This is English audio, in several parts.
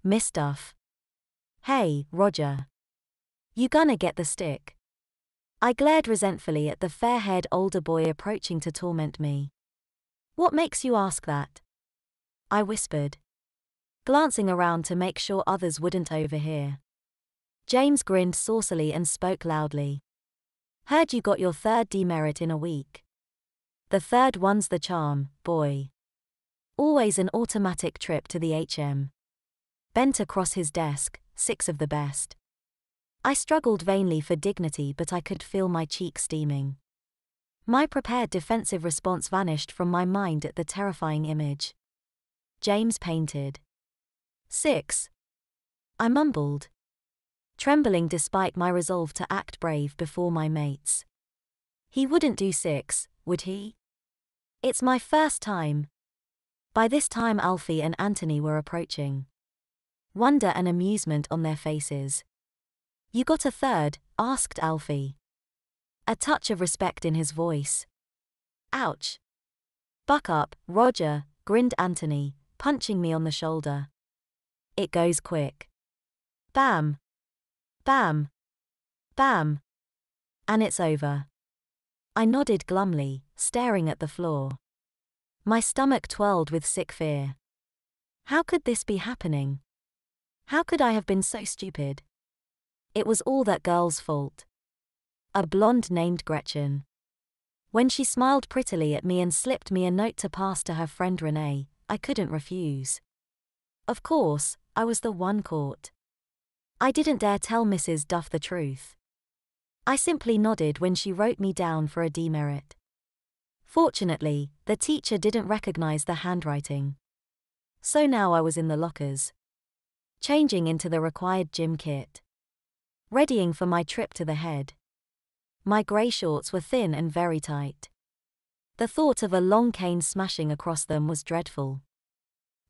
Miss Duff. Hey, Roger. You gonna get the stick? I glared resentfully at the fair-haired older boy approaching to torment me. What makes you ask that? I whispered, glancing around to make sure others wouldn't overhear. James grinned saucily and spoke loudly. Heard you got your third demerit in a week. The third one's the charm, boy. Always an automatic trip to the HM. Bent across his desk, 6 of the best. I struggled vainly for dignity, but I could feel my cheeks steaming. My prepared defensive response vanished from my mind at the terrifying image. James painted. 6. I mumbled, trembling despite my resolve to act brave before my mates. He wouldn't do 6, would he? It's my first time. By this time Alfie and Anthony were approaching. Wonder and amusement on their faces. You got a third? Asked Alfie. A touch of respect in his voice. Ouch. Buck up, Roger, grinned Anthony, punching me on the shoulder. It goes quick. Bam. Bam. Bam. And it's over. I nodded glumly, staring at the floor. My stomach twirled with sick fear. How could this be happening? How could I have been so stupid? It was all that girl's fault. A blonde named Gretchen. When she smiled prettily at me and slipped me a note to pass to her friend Renee, I couldn't refuse. Of course, I was the one caught. I didn't dare tell Mrs. Duff the truth. I simply nodded when she wrote me down for a demerit. Fortunately, the teacher didn't recognize the handwriting. So now I was in the lockers, changing into the required gym kit, readying for my trip to the head. My grey shorts were thin and very tight. The thought of a long cane smashing across them was dreadful.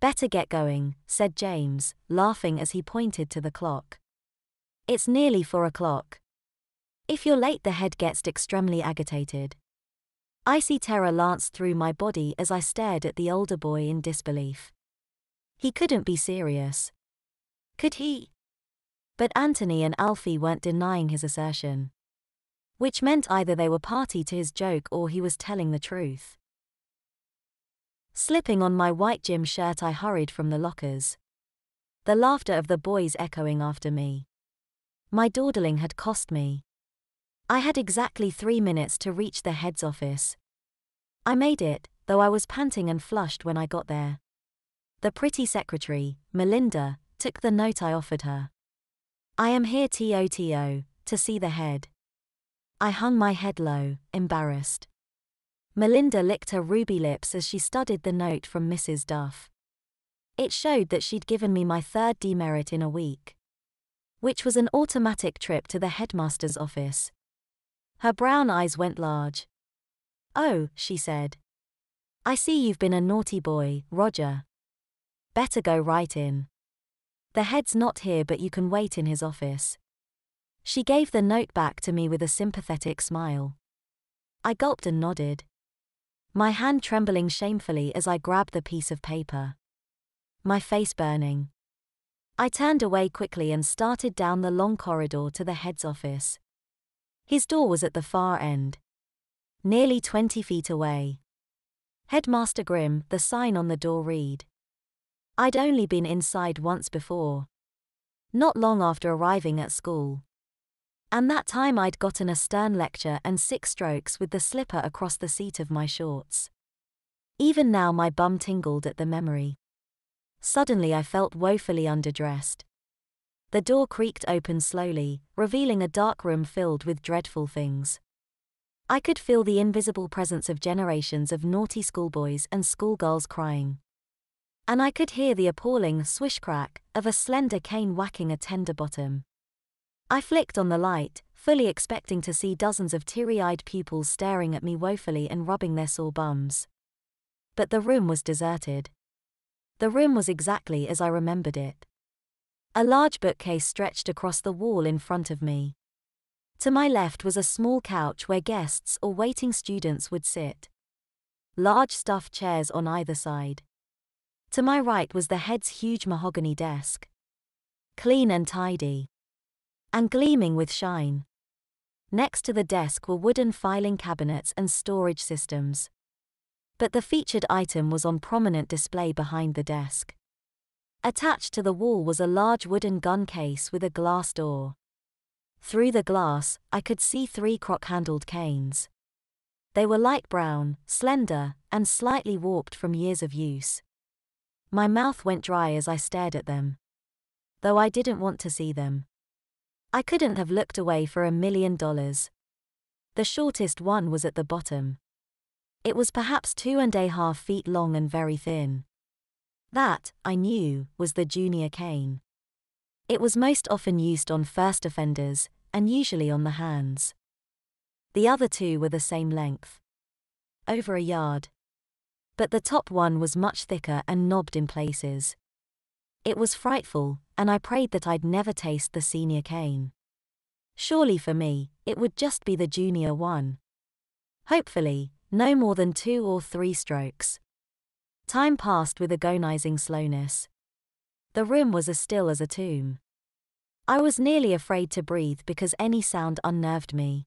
Better get going, said James, laughing as he pointed to the clock. It's nearly 4 o'clock. If you're late, the head gets extremely agitated. Icy terror lanced through my body as I stared at the older boy in disbelief. He couldn't be serious. Could he? But Anthony and Alfie weren't denying his assertion. Which meant either they were party to his joke or he was telling the truth. Slipping on my white gym shirt, I hurried from the lockers, the laughter of the boys echoing after me. My dawdling had cost me. I had exactly 3 minutes to reach the head's office. I made it, though I was panting and flushed when I got there. The pretty secretary, Melinda, took the note I offered her. I am here to see the head. I hung my head low, embarrassed. Melinda licked her ruby lips as she studied the note from Mrs. Duff. It showed that she'd given me my third demerit in a week, which was an automatic trip to the headmaster's office. Her brown eyes went large. Oh, she said. I see you've been a naughty boy, Roger. Better go right in. The head's not here, but you can wait in his office. She gave the note back to me with a sympathetic smile. I gulped and nodded, my hand trembling shamefully as I grabbed the piece of paper, my face burning. I turned away quickly and started down the long corridor to the head's office. His door was at the far end, nearly 20 feet away. Headmaster Grimm, the sign on the door read. I'd only been inside once before, not long after arriving at school. And that time I'd gotten a stern lecture and 6 strokes with the slipper across the seat of my shorts. Even now my bum tingled at the memory. Suddenly I felt woefully underdressed. The door creaked open slowly, revealing a dark room filled with dreadful things. I could feel the invisible presence of generations of naughty schoolboys and schoolgirls crying. And I could hear the appalling swish-crack of a slender cane whacking a tender bottom. I flicked on the light, fully expecting to see dozens of teary-eyed pupils staring at me woefully and rubbing their sore bums. But the room was deserted. The room was exactly as I remembered it. A large bookcase stretched across the wall in front of me. To my left was a small couch where guests or waiting students would sit. Large stuffed chairs on either side. To my right was the head's huge mahogany desk, clean and tidy, and gleaming with shine. Next to the desk were wooden filing cabinets and storage systems. But the featured item was on prominent display behind the desk. Attached to the wall was a large wooden gun case with a glass door. Through the glass, I could see 3 crock-handled canes. They were light brown, slender, and slightly warped from years of use. My mouth went dry as I stared at them. Though I didn't want to see them. I couldn't have looked away for $1 million. The shortest one was at the bottom. It was perhaps 2.5 feet long and very thin. That, I knew, was the junior cane. It was most often used on first offenders, and usually on the hands. The other 2 were the same length. Over a yard. But the top one was much thicker and knobbed in places. It was frightful, and I prayed that I'd never taste the senior cane. Surely for me, it would just be the junior one. Hopefully, no more than 2 or 3 strokes. Time passed with agonizing slowness. The room was as still as a tomb. I was nearly afraid to breathe because any sound unnerved me.